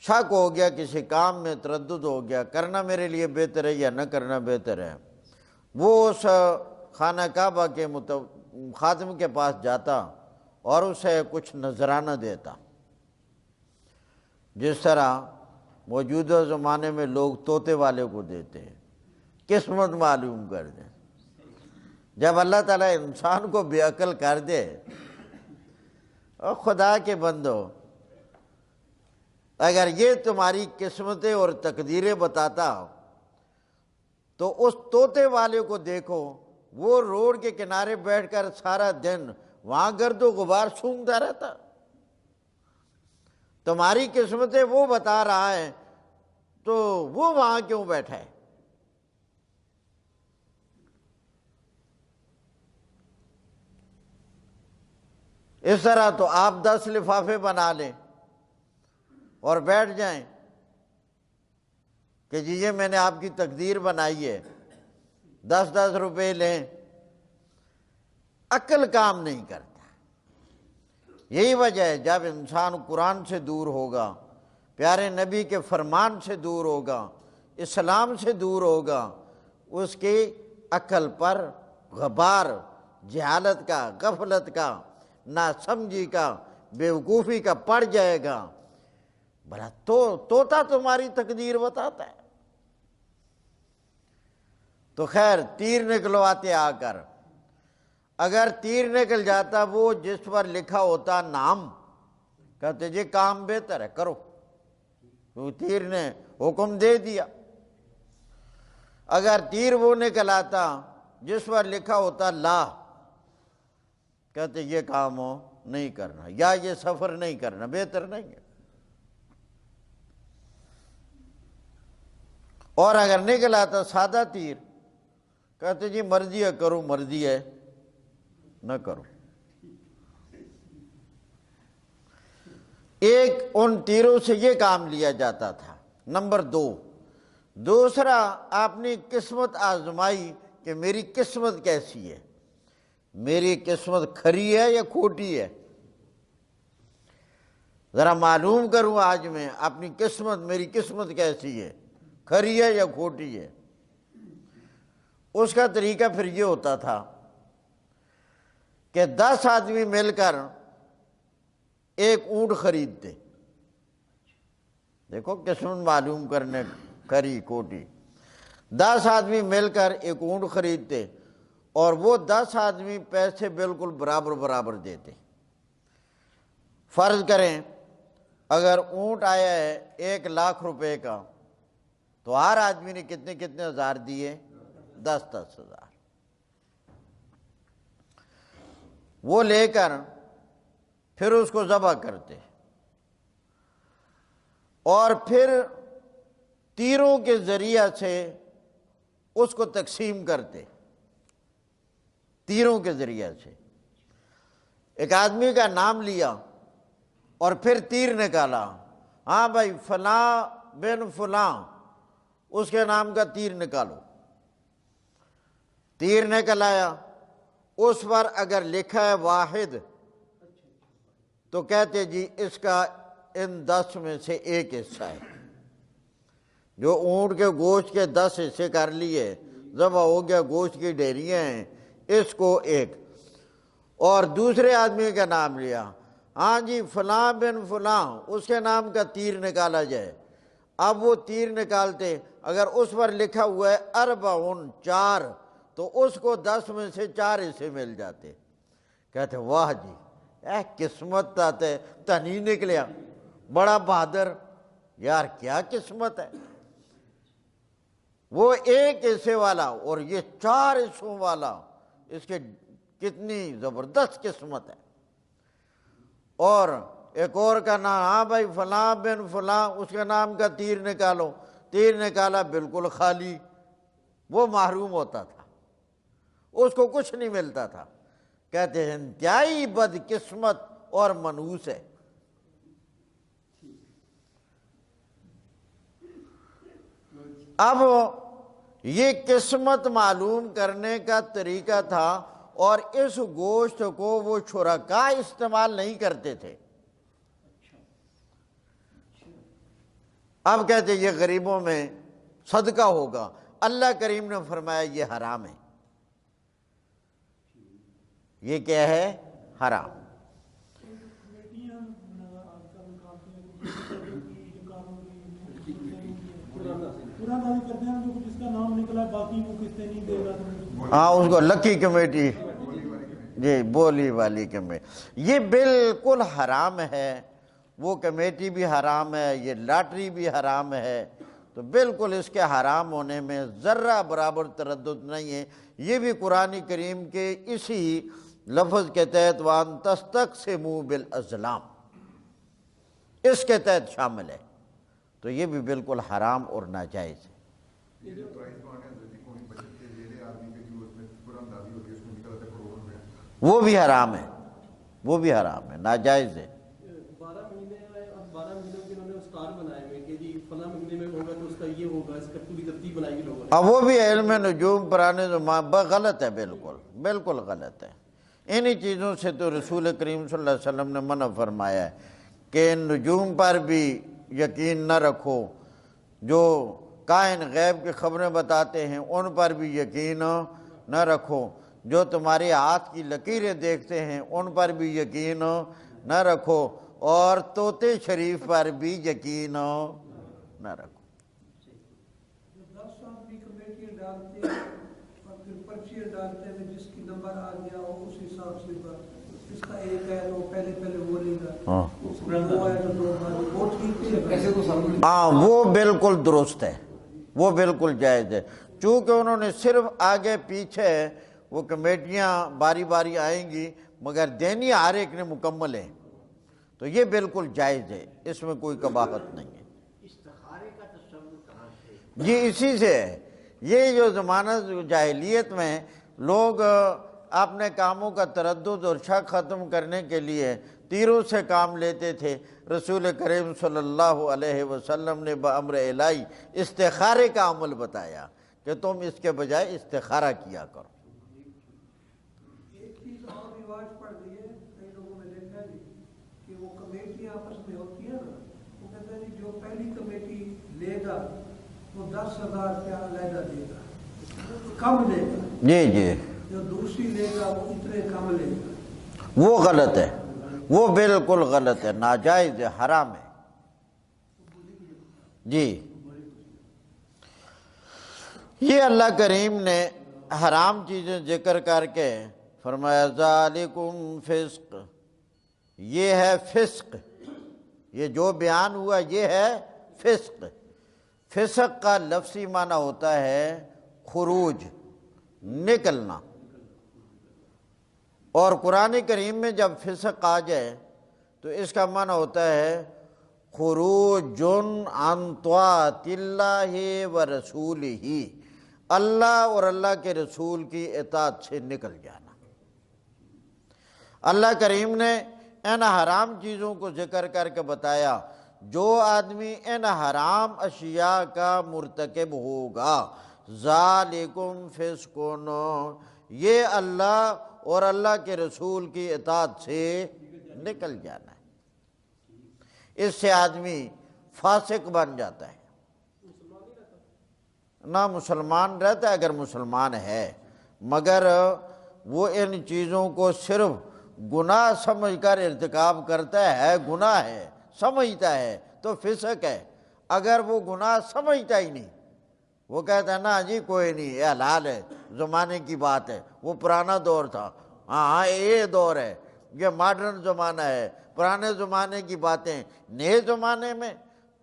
Speaker 1: شک ہو گیا، کسی کام میں تردد ہو گیا، کرنا میرے لیے بہتر ہے یا نہ کرنا بہتر ہے، وہ اس خانہ کعبہ کے خادم کے پاس جاتا اور اسے کچھ نذرانہ دیتا، جس طرح موجودہ زمانے میں لوگ طوطے والے کو دیتے ہیں، قسمت معلوم کر دیں۔ جب اللہ تعالیٰ انسان کو بے عقل کر دے، اور خدا کے بندو اگر یہ تمہاری قسمتیں اور تقدیریں بتاتا تو اس طوطے والے کو دیکھو، وہ روڈ کے کنارے بیٹھ کر سارا دن وہاں گرد و غبار سونگتا رہتا۔ تمہاری قسمتیں وہ بتا رہا ہے تو وہ وہاں کیوں بیٹھا ہے؟ اس طرح تو آپ 10 لفافے بنا لیں اور بیٹھ جائیں کہ جی یہ میں نے آپ کی تقدیر بنائی ہے، 10 روپے لیں۔ عقل کام نہیں کرتا۔ یہی وجہ ہے جب انسان قرآن سے دور ہوگا، پیارے نبی کے فرمان سے دور ہوگا، اسلام سے دور ہوگا، اس کی عقل پر غبار جہالت کا، غفلت کا، ناسمجھی کا، بیوقوفی کا پڑ جائے گا۔ بھلا طوطا تمہاری تقدیر بتاتا ہے؟ تو خیر تیر نکلواتے آ کر، اگر تیر نکل جاتا وہ جس پر لکھا ہوتا نام، کہتے جی کام بہتر ہے کرو، وہ تیر نے حکم دے دیا۔ اگر تیر وہ نکل آتا جس پر لکھا ہوتا لا، کہتے یہ کام ہو نہیں کرنا، یا یہ سفر نہیں کرنا، بہتر نہیں ہے۔ اور اگر نکل آتا سادہ تیر، کہتے جی مرضی ہے کرو، مرضی ہے نہ کرو۔ ایک ان تیروں سے یہ کام لیا جاتا تھا۔ نمبر 2، دوسرا آپ نے قسمت آزمائی کہ میری قسمت کیسی ہے، میری قسمت کھری ہے یا کھوٹی ہے، ذرا معلوم کروں آج میں اپنی قسمت، میری قسمت کیسی ہے، کھری ہے یا کھوٹی ہے۔ اس کا طریقہ پھر یہ ہوتا تھا کہ 10 آدمی مل کر ایک اونٹ خریدتے. دیکھو قسمت معلوم کرنے کری کوٹی. 10 آدمی مل کر ایک اونٹ خریدتے اور وہ 10 آدمی پیسے بالکل برابر برابر دیتے. فرض کریں اگر اونٹ آیا ہے 1,00,000 روپے کا تو ہر آدمی نے کتنے ہزار دیے؟ 10 ہزار. وہ لے کر پھر اس کو ذبح کرتے اور پھر تیروں کے ذریعہ سے اس کو تقسیم کرتے. تیروں کے ذریعہ سے ایک آدمی کا نام لیا اور پھر تیر نکالا. ہاں بھائی فلاں بن فلاں، اس کے نام کا تیر نکالو. تیر نکل آیا، اس پر اگر لکھا ہے واحد تو کہتے جی اس کا ان 10 میں سے ایک حصہ ہے. جو اونٹ کے گوشت کے 10 حصے کر لیے، ذبح ہو گیا، گوشت کی ڈھیریاں ہیں، اس کو ایک. اور دوسرے آدمی کا نام لیا، ہاں جی فلاں بن فلاں، اس کے نام کا تیر نکالا جائے. اب وہ تیر نکالتے، اگر اس پر لکھا ہوا ہے 4 تو اس کو 10 میں سے 4 حصے مل جاتے. کہتے واہ جی قسمت تا نہیں نکلیا، بڑا بہادر. یار کیا قسمت ہے، وہ ایک حصے والا اور یہ 4 حصوں والا، اس کے کتنی زبردست قسمت ہے. اور ایک اور کا نام، ہاں بھائی فلاں بن فلاں، اس کے نام کا تیر نکالو. تیر نکالا، بالکل خالی، وہ محروم ہوتا تھا، اس کو کچھ نہیں ملتا تھا. کہتے ہیں انتہائی بد قسمت اور منحوس ہے. اب یہ قسمت معلوم کرنے کا طریقہ تھا اور اس گوشت کو وہ شرکاء استعمال نہیں کرتے تھے. اب کہتے یہ غریبوں میں صدقہ ہوگا. اللہ کریم نے فرمایا یہ حرام ہے. یہ کیا ہے؟ حرام. ہاں اس کو لکی کمیٹی، جی بولی والی کمیٹی، یہ بالکل حرام ہے. وہ کمیٹی بھی حرام ہے، یہ لاٹری بھی حرام ہے. تو بالکل اس کے حرام ہونے میں ذرہ برابر تردد نہیں ہے. یہ بھی قرآن کریم کے اسی لفظ کے تحت وَأَن تَسْتَقْسِمُوا بِالْأَزْلَامِ، اس کے تحت شامل ہے. تو یہ بھی بالکل حرام اور ناجائز ہے. وہ بھی حرام ہے، وہ بھی حرام ہے، ناجائز ہے.
Speaker 2: 12 مہینوں کے انہوں نے اسٹار بنائے ہوئے کہ جی فلاں مہینے میں ہوگا تو اس کا یہ ہوگا، اس کا پوری ترتیب بنائی گئی لوگوں نے.
Speaker 1: اب وہ بھی علم نجوم پرانے زمان غلط ہے، بالکل بالکل غلط ہے. انہی چیزوں سے تو رسول کریم صلی اللہ علیہ وسلم نے منع فرمایا ہے کہ نجوم پر بھی یقین نہ رکھو. جو کائن غیب کی خبریں بتاتے ہیں ان پر بھی یقین نہ رکھو. جو تمہارے ہاتھ کی لکیریں دیکھتے ہیں ان پر بھی یقین نہ رکھو. اور طوطے شریف پر بھی یقین نہ رکھو.
Speaker 3: 10 آدمی کمیٹیاں ڈالتے ہیں اور پھر پرچیاں ڈالتے ہیں، جس کی نمبر آ گیا ہو اس حساب سے اس کا ایک ہے تو پہلے وہ لے گا، وہ ہے تو 2 بار وہ ٹھیک ہے. ایسے تو سب
Speaker 1: ہاں وہ بالکل درست ہے، وہ بالکل جائز ہے. چونکہ انہوں نے صرف آگے پیچھے وہ کمیٹیاں باری باری آئیں گی مگر دینی ہر ایک نے مکمل ہے. تو یہ بالکل جائز ہے، اس میں کوئی قباحت نہیں ہے.
Speaker 4: استخارے کا تصور کہاں سے؟
Speaker 1: یہ اسی سے ہے. یہ جو زمانہ جاہلیت میں لوگ اپنے کاموں کا تردد اور شک ختم کرنے کے لیے تیروں سے کام لیتے تھے. رسول کریم صلی اللہ علیہ وسلم نے بامر الہی استخارے کا عمل بتایا کہ تم اس کے بجائے استخارہ کیا کرو.
Speaker 3: ایک چیز اور رواج پڑ گئی ہے، کئی لوگوں نے دیکھا ہے کہ وہ کمیٹیاں آپس میں ہوتی ہیں نا، وہ کہتے ہیں جو پہلی کمیٹی لے گا وہ 10,000 روپیہ علیحدہ دے گا، کم لے گا.
Speaker 1: جی جی،
Speaker 3: جو دوسری لے گا وہ اتنے کم لے گا.
Speaker 1: وہ غلط ہے، وہ بالکل غلط ہے، ناجائز ہے، حرام ہے جی۔ یہ اللہ کریم نے حرام چیزیں ذکر کر کے فرمایا ذالکم فسق، یہ ہے فسق، یہ جو بیان ہوا یہ ہے فسق۔ فسق کا لفظی معنی ہوتا ہے خروج، نکلنا، اور قرآن کریم میں جب فسق آ جائے تو اس کا معنی ہوتا ہے خروج عن طاعت اللہ و رسولہ، اللہ اور اللہ کے رسول کی اطاعت سے نکل جانا۔ اللہ کریم نے ان حرام چیزوں کو ذکر کر کے بتایا، جو آدمی ان حرام اشیاء کا مرتکب ہوگا، ذالکم فسقون، یہ اللہ اور اللہ کے رسول کی اطاعت سے نکل جانا ہے۔ اس سے آدمی فاسق بن جاتا ہے، نہ مسلمان رہتا ہے اگر مسلمان ہے، مگر وہ ان چیزوں کو صرف گناہ سمجھ کر ارتکاب کرتا ہے، گناہ ہے سمجھتا ہے تو فسق ہے۔ اگر وہ گناہ سمجھتا ہی نہیں، وہ کہتا ہے نا جی کوئی نہیں، یہ حلال ہے، زمانے کی بات ہے، وہ پرانا دور تھا، ہاں یہ دور ہے، یہ ماڈرن زمانہ ہے، پرانے زمانے کی باتیں نئے زمانے میں،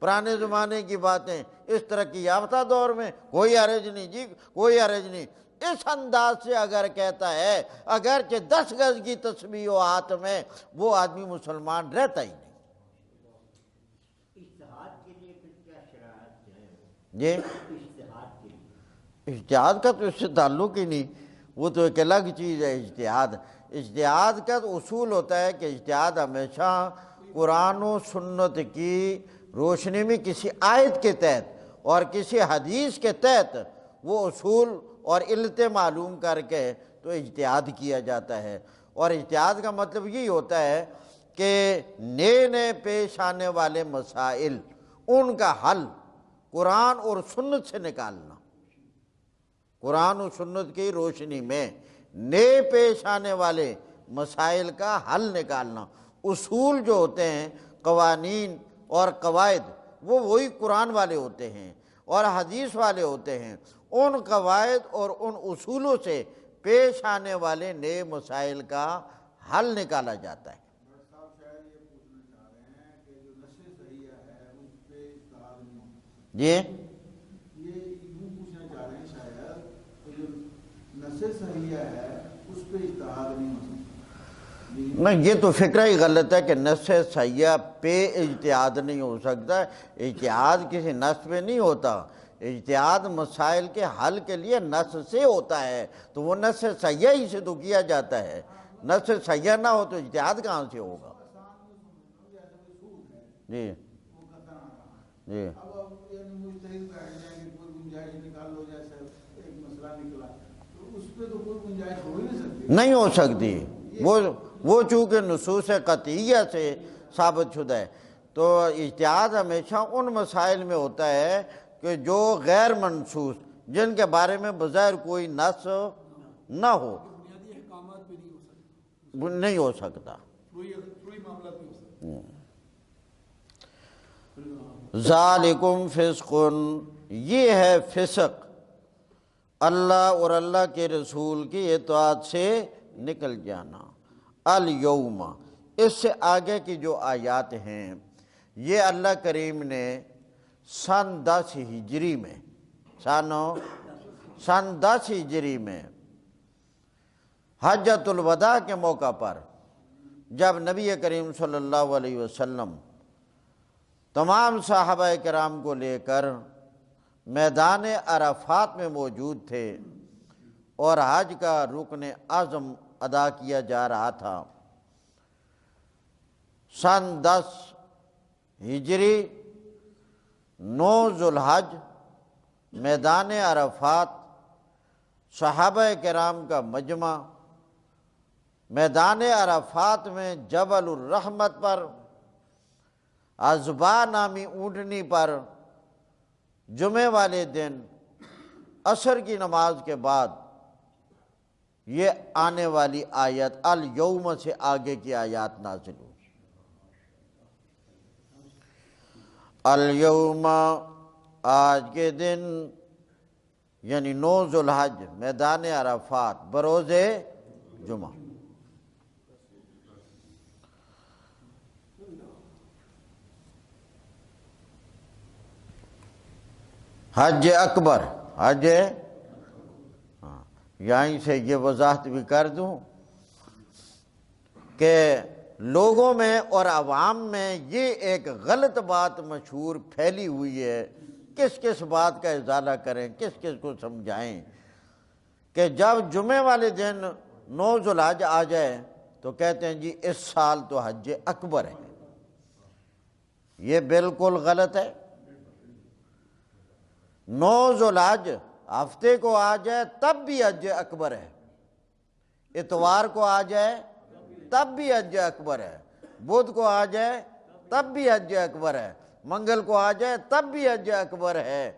Speaker 1: پرانے زمانے کی باتیں اس ترقی یافتہ دور میں، کوئی حرج نہیں جی، کوئی حرج نہیں۔ اس انداز سے اگر کہتا ہے، اگرچہ 10 گز کی تسبیح ہو ہاتھ میں، وہ آدمی مسلمان رہتا ہی نہیں۔
Speaker 4: اجتہاد کے لیے پھر کیا شرائط ہے؟
Speaker 1: یہ
Speaker 4: اجتہاد کے لیے
Speaker 1: اجتہاد کا تو اس سے تعلق ہی نہیں، وہ تو ایک الگ چیز ہے اجتہاد۔ اجتہاد کا تو اصول ہوتا ہے کہ اجتہاد ہمیشہ قرآن و سنت کی روشنی میں کسی آیت کے تحت اور کسی حدیث کے تحت وہ اصول اور علتیں معلوم کر کے تو اجتہاد کیا جاتا ہے۔ اور اجتہاد کا مطلب یہی ہوتا ہے کہ نئے نئے پیش آنے والے مسائل، ان کا حل قرآن اور سنت سے نکالنا، قرآن و سنت کی روشنی میں نئے پیش آنے والے مسائل کا حل نکالنا۔ اصول جو ہوتے ہیں، قوانین اور قواعد، وہ وہی قرآن والے ہوتے ہیں اور حدیث والے ہوتے ہیں۔ ان قواعد اور ان اصولوں سے پیش آنے والے نئے مسائل کا حل نکالا جاتا ہے۔
Speaker 5: ڈاکٹر صاحب شاید یہ پوچھنا چاہ رہے ہیں کہ جو نشر صحیح ہے اس پہ اجتہاد نہیں ہو سکتا۔ یہ یوں پوچھنا چاہ رہے ہیں شاید کہ جو نشر صحیح ہے اس پہ اجتہاد نہیں ہو سکتا۔
Speaker 1: نہیں، یہ تو فکرہ ہی غلط ہے کہ نص صحیحہ پہ اجتہاد نہیں ہو سکتا۔ اجتہاد کسی نص پہ نہیں ہوتا، اجتہاد مسائل کے حل کے لیے نص سے ہوتا ہے، تو وہ نص صحیحہ ہی سے تو کیا جاتا ہے۔ نص صحیحہ نہ ہو تو اجتہاد کہاں سے ہوگا؟ جی جی
Speaker 5: اب مجتہد بیٹھ جائیں کہ کوئی گنجائش نکال لو، جیسے ایک مسئلہ نکلا تو اس پہ تو کوئی گنجائش ہو ہی نہیں سکتی۔
Speaker 1: نہیں ہو سکتی، وہ چونکہ نصوص قطعیہ سے ثابت شدہ ہے، تو اجتہاد ہمیشہ ان مسائل میں ہوتا ہے کہ جو غیر منصوص، جن کے بارے میں بظاہر کوئی نص نہ ہو،
Speaker 2: بنیادی احکامات پہ نہیں ہو سکتا،
Speaker 1: نہیں ہو سکتا۔
Speaker 2: فروعی معاملات نہیں ہو سکتا۔
Speaker 1: ذالکم فسق، یہ ہے فسق، اللہ اور اللہ کے رسول کی اطاعت سے نکل جانا۔ الیوم، اس سے آگے کی جو آیات ہیں یہ اللہ کریم نے سن 10 ہجری میں، سن 10 ہجری میں حجۃ الوداع کے موقع پر، جب نبی کریم صلی اللہ علیہ وسلم تمام صحابہ کرام کو لے کر میدان عرفات میں موجود تھے اور حج کا رکن اعظم ادا کیا جا رہا تھا، سن 10 ہجری 9 ذوالحج، میدان عرفات، صحابہ کرام کا مجمع، میدان عرفات میں جبل الرحمت پر عذبا نامی اونٹنی پر جمعے والے دن عصر کی نماز کے بعد یہ آنے والی آیت الیوم سے آگے کی آیات نازل ہوئی۔ الیوم آج کے دن یعنی 9 ذوالحج میدان عرفات بروز جمعہ، حج اکبر، حج یہیں سے یہ وضاحت بھی کر دوں کہ لوگوں میں اور عوام میں یہ ایک غلط بات مشہور پھیلی ہوئی ہے، کس کس بات کا ازالہ کریں، کس کس کو سمجھائیں کہ جب جمعے والے دن 9 ذوالحج آ جائے تو کہتے ہیں جی اس سال تو حج اکبر ہے۔ یہ بالکل غلط ہے۔ 9 ذوالحج ہفتے کو آ جائے تب بھی حج اکبر ہے، اتوار کو آ جائے تب بھی حج اکبر ہے، بدھ کو آ جائے تب بھی حج اکبر ہے، منگل کو آ جائے تب بھی حج اکبر ہے۔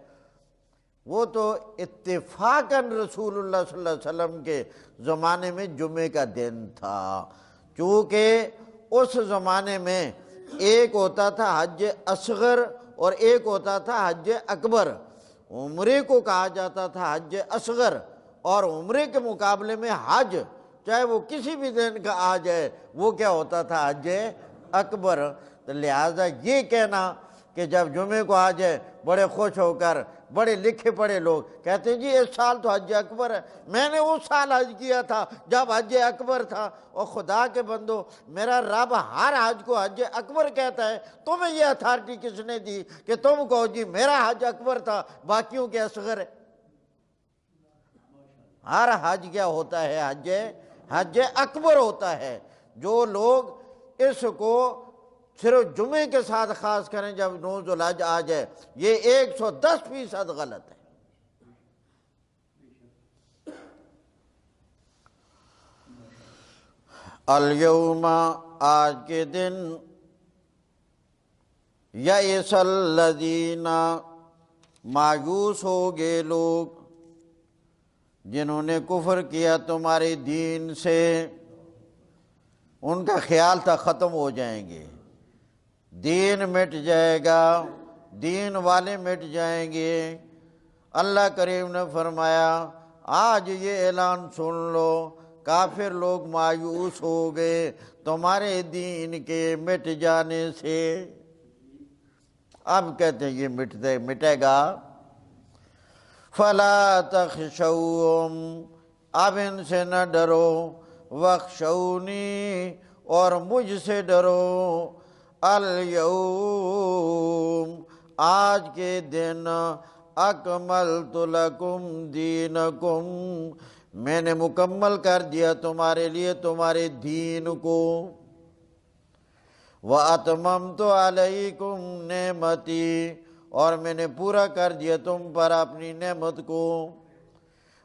Speaker 1: وہ تو اتفاقاً رسول اللہ صلی اللہ علیہ وسلم کے زمانے میں جمعے کا دن تھا، چونکہ اس زمانے میں ایک ہوتا تھا حج اصغر اور ایک ہوتا تھا حج اکبر۔ عمرے کو کہا جاتا تھا حج اصغر، اور عمرے کے مقابلے میں حج چاہے وہ کسی بھی دن کا آ جائے وہ کیا ہوتا تھا حج اکبر۔ تو لہٰذا یہ کہنا کہ جب جمعے کو آ جائے بڑے خوش ہو کر بڑے لکھے پڑھے لوگ کہتے ہیں جی اس سال تو حج اکبر ہے، میں نے اس سال حج کیا تھا جب حج اکبر تھا۔ اور خدا کے بندو، میرا رب ہر حج کو حج اکبر کہتا ہے، تمہیں یہ اتھارٹی کس نے دی کہ تم کہو جی میرا حج اکبر تھا باقیوں کے اصغر ہے؟ ہر حج کیا ہوتا ہے؟ حج اکبر ہوتا ہے۔ جو لوگ اس کو صرف جمعے کے ساتھ خاص کریں جب 9 ذوالحج آ جائے، یہ 110% غلط ہے۔ الیوم آج کے دن یئس الذین مایوس ہو گئے لوگ جنہوں نے کفر کیا تمہارے دین سے، ان کا خیال تھا ختم ہو جائیں گے، دین مٹ جائے گا، دین والے مٹ جائیں گے۔ اللہ کریم نے فرمایا آج یہ اعلان سن لو، کافر لوگ مایوس ہو گئے تمہارے دین کے مٹ جانے سے۔ اب کہتے ہیں یہ مٹے گا۔ فلا تخشوہم، اب ان سے نہ ڈرو، وخشونی، اور مجھ سے ڈرو، الیوم، آج کے دن، اکملت لکم دینکم، میں نے مکمل کر دیا تمہارے لیے تمہارے دین کو، وَأَتْمَمْتُ عَلَيْكُمْ نِعْمَتِي، اور میں نے پورا کر دیا تم پر اپنی نعمت کو،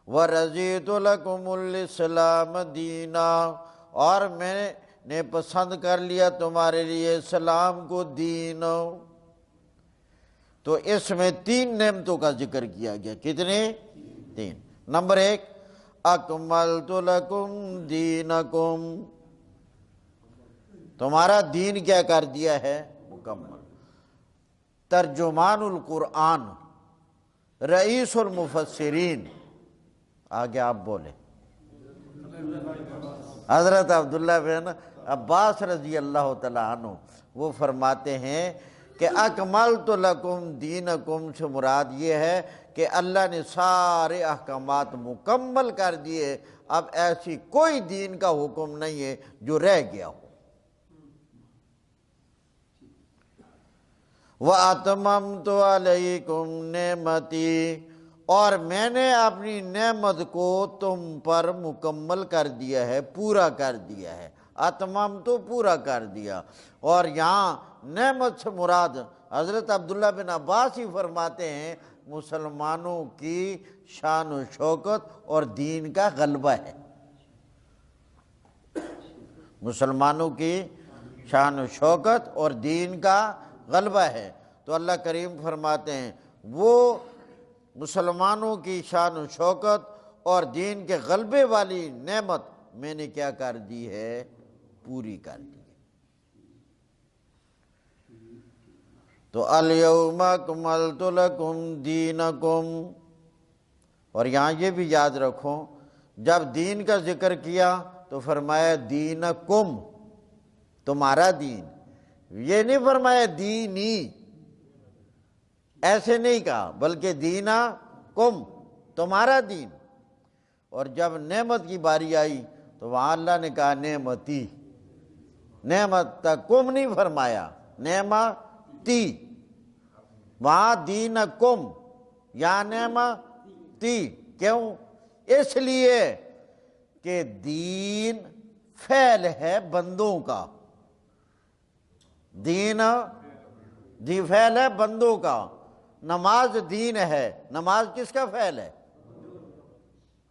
Speaker 1: وَرَضِيتُ لَكُمُ الْإِسْلَامَ دِينًا، اور میں نے پسند کر لیا تمہارے لیے اسلام کو دین۔ تو اس میں 3 نعمتوں کا ذکر کیا گیا۔ کتنے؟ 3۔ نمبر 1، اکملت لکم دینکم، تمہارا دین کیا کر دیا ہے؟ مکمل۔ ترجمان القرآن، رئیس المفسرین، آگے آپ بولے، حضرت عبداللہ بن عباس رضی اللہ تعالیٰ عنہ، وہ فرماتے ہیں کہ اکملت لکم دینکم سے مراد یہ ہے کہ اللہ نے سارے احکامات مکمل کر دیے، اب ایسی کوئی دین کا حکم نہیں ہے جو رہ گیا ہو۔ وَأَتْمَمْتُ عَلَيْكُمْ نِعْمَتِي، اور میں نے اپنی نعمت کو تم پر مکمل کر دیا ہے، پورا کر دیا ہے۔ اتمام تو پورا کر دیا، اور یہاں نعمت سے مراد حضرت عبداللہ بن عباس ہی فرماتے ہیں مسلمانوں کی شان و شوکت اور دین کا غلبہ ہے۔ مسلمانوں کی شان و شوکت اور دین کا غلبہ ہے۔ تو اللہ کریم فرماتے ہیں وہ مسلمانوں کی شان و شوکت اور دین کے غلبے والی نعمت میں نے کیا کر دی ہے؟ پوری کر دی ہے۔ تو الیوم اکملت لکم دینکم، اور یہاں یہ بھی یاد رکھو جب دین کا ذکر کیا تو فرمایا دینکم، تمہارا دین، یہ نہیں فرمایا دینی، ایسے نہیں کہا، بلکہ دینکم، تمہارا دین۔ اور جب نعمت کی باری آئی تو وہاں اللہ نے کہا نعمتی، نعمتکم نہیں فرمایا، نعمتی، وہاں دینکم، یا نعمتی، کیوں؟ اس لیے کہ دین فعل ہے بندوں کا، دین فعل ہے بندوں کا، نماز دین ہے، نماز کس کا فعل ہے؟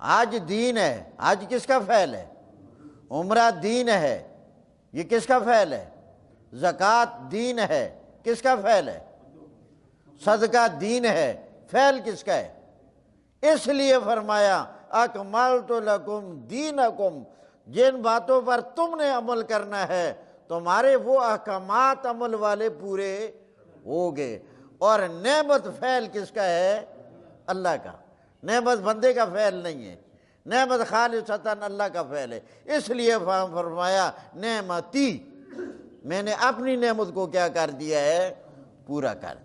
Speaker 1: حج دین ہے، حج کس کا فعل ہے؟ عمرہ دین ہے، یہ کس کا فعل ہے؟ زکوٰۃ دین ہے، کس کا فعل ہے؟ صدقہ دین ہے، فعل کس کا ہے؟ اس لیے فرمایا اکملت لکم دینکم، جن باتوں پر تم نے عمل کرنا ہے تمہارے وہ احکامات عمل والے پورے ہو گئے۔ اور نعمت فعل کس کا ہے؟ اللہ کا، نعمت بندے کا فعل نہیں ہے، نعمت خالصتاً اللہ کا فعل ہے۔ اس لیے فرمایا نعمتی، میں نے اپنی نعمت کو کیا کر دیا ہے؟ پورا کر دیا۔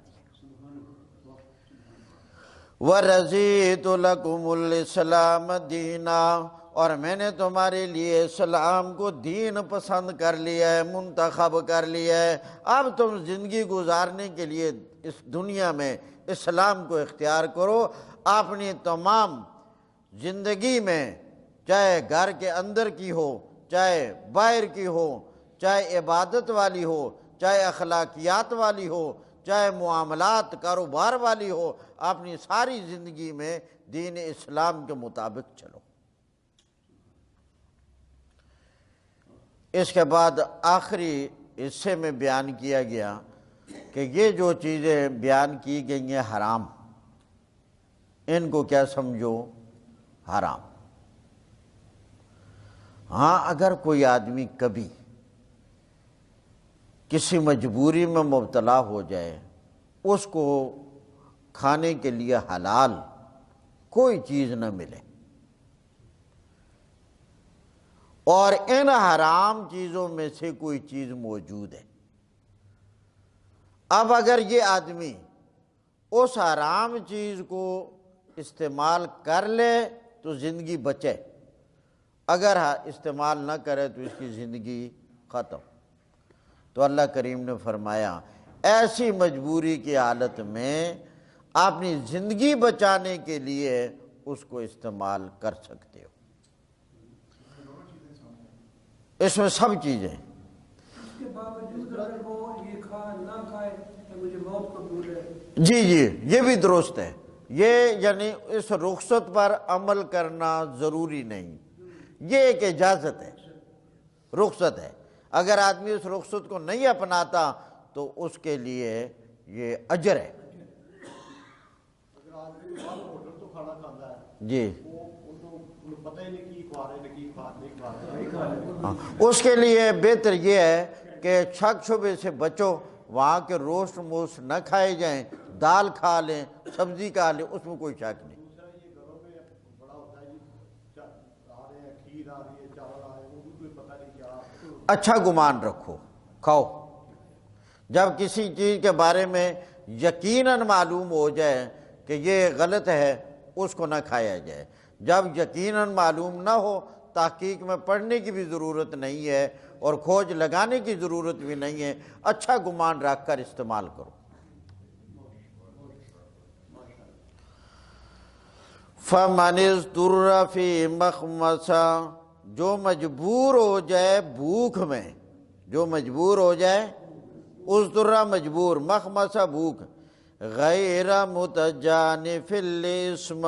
Speaker 1: وَرَضِيتُ لَكُمُ الْإِسْلَامَ دِينًا، اور میں نے تمہارے لیے اسلام کو دین پسند کر لیا ہے، منتخب کر لیا ہے۔ اب تم زندگی گزارنے کے لیے اس دنیا میں اسلام کو اختیار کرو، اپنی تمام زندگی میں، چاہے گھر کے اندر کی ہو، چاہے باہر کی ہو، چاہے عبادت والی ہو، چاہے اخلاقیات والی ہو، چاہے معاملات کاروبار والی ہو، اپنی ساری زندگی میں دین اسلام کے مطابق چلو۔ اس کے بعد آخری حصے میں بیان کیا گیا کہ یہ جو چیزیں بیان کی گئی ہیں حرام، ان کو کیا سمجھو؟ حرام۔ ہاں اگر کوئی آدمی کبھی کسی مجبوری میں مبتلا ہو جائے، اس کو کھانے کے لیے حلال کوئی چیز نہ ملے، اور ان حرام چیزوں میں سے کوئی چیز موجود ہے، اب اگر یہ آدمی اس حرام چیز کو استعمال کر لے تو زندگی بچے، اگر استعمال نہ کرے تو اس کی زندگی ختم۔ تو اللہ کریم نے فرمایا ایسی مجبوری کی حالت میں اپنی زندگی بچانے کے لیے اس کو استعمال کر سکتے ہو۔ اس میں سب چیزیں،
Speaker 3: اس کے باوجود اگر وہ یہ نہ کھائے تو مجھے موت قبول ہے۔
Speaker 1: جی یہ بھی درست ہے، یہ یعنی اس رخصت پر عمل کرنا ضروری نہیں، یہ ایک اجازت ہے، رخصت ہے۔ اگر آدمی اس رخصت کو نہیں اپناتا تو اس کے لیے یہ اجر ہے۔
Speaker 2: اگر آدمی ہوٹل تو کھانا کھاتا ہے
Speaker 1: جی
Speaker 2: وہ پتہ ہی نہیں کی کھا رہے نہیں کھا رہے،
Speaker 1: اس کے لیے بہتر یہ ہے کہ شک شبے سے بچو، وہاں کے روسٹ موسٹ نہ کھائے جائیں، دال کھا لیں، سبزی کھا لیں، اس میں کوئی شک نہیں۔
Speaker 2: دوسرا یہ گھروں میں بڑا ہوتا ہے جی، آ رہے ہیں کھیر آ رہی ہے، چاول آ رہے ہیں، وہ بھی کوئی پتہ نہیں کیا۔
Speaker 1: اچھا گمان رکھو، کھاؤ۔ جب کسی چیز کے بارے میں یقیناً معلوم ہو جائے کہ یہ غلط ہے، اس کو نہ کھایا جائے۔ جب یقیناً معلوم نہ ہو، تحقیق میں پڑھنے کی بھی ضرورت نہیں ہے اور کھوج لگانے کی ضرورت بھی نہیں ہے، اچھا گمان رکھ کر استعمال کرو۔ فَمَنِ اضْطُرَّ فِي مَخْمَصَةٍ، جو مجبور ہو جائے بھوک میں، جو مجبور ہو جائے، اضطر مجبور، مخمصہ بھوک، غیر متجانف الاسم،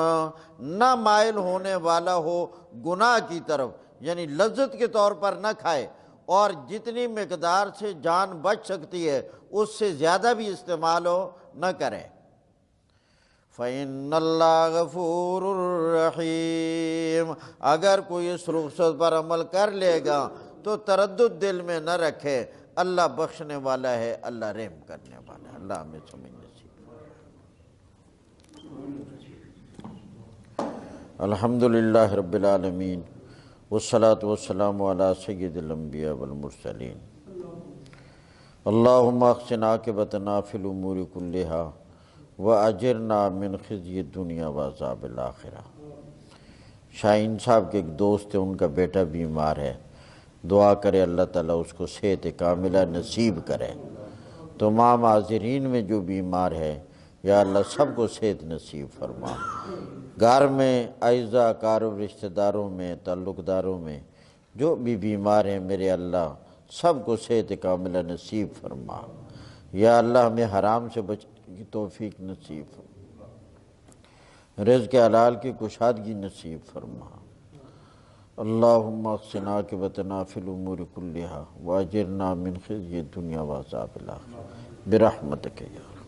Speaker 1: نہ مائل ہونے والا ہو گناہ کی طرف، یعنی لذت کے طور پر نہ کھائے، اور جتنی مقدار سے جان بچ سکتی ہے اس سے زیادہ بھی استعمال ہو نہ کرے۔ فَإِنَّ اللَّهَ غَفُورٌ رَحِيمٌ، اگر کوئی اس رخصت پر عمل کر لے گا تو تردد دل میں نہ رکھے، اللہ بخشنے والا ہے، اللہ رحم کرنے والا ہے۔ اللہ ہمیں سمجھ نصیب۔ الحمدللہ رب العالمین والصلاة والسلام علی سید الانبیاء والمرسلین۔ اللہم احسن عاقبتنا فی الامور کلہا واجرنا من خزی الدنیا وعذاب الآخرہ۔ شاہین صاحب کے ایک دوست ہے، ان کا بیٹا بیمار ہے، دعا کرے اللہ تعالیٰ اس کو صحت کاملہ نصیب کرے۔ تمام حاضرین میں جو بیمار ہے یا اللہ سب کو صحت نصیب فرما۔ گھر میں اعزا اقارب رشتہ داروں میں تعلق داروں میں جو بھی بیمار ہیں میرے اللہ سب کو صحت کاملہ نصیب فرما۔ یا اللہ ہمیں حرام سے بچنے کی توفیق نصیب فرما، رزق حلال کی کشادگی نصیب فرما۔ اللہم احسن عاقبتنا فی الامور کلہا واجرنا من خزی الدنیا وعذاب الآخرہ برحمتک یا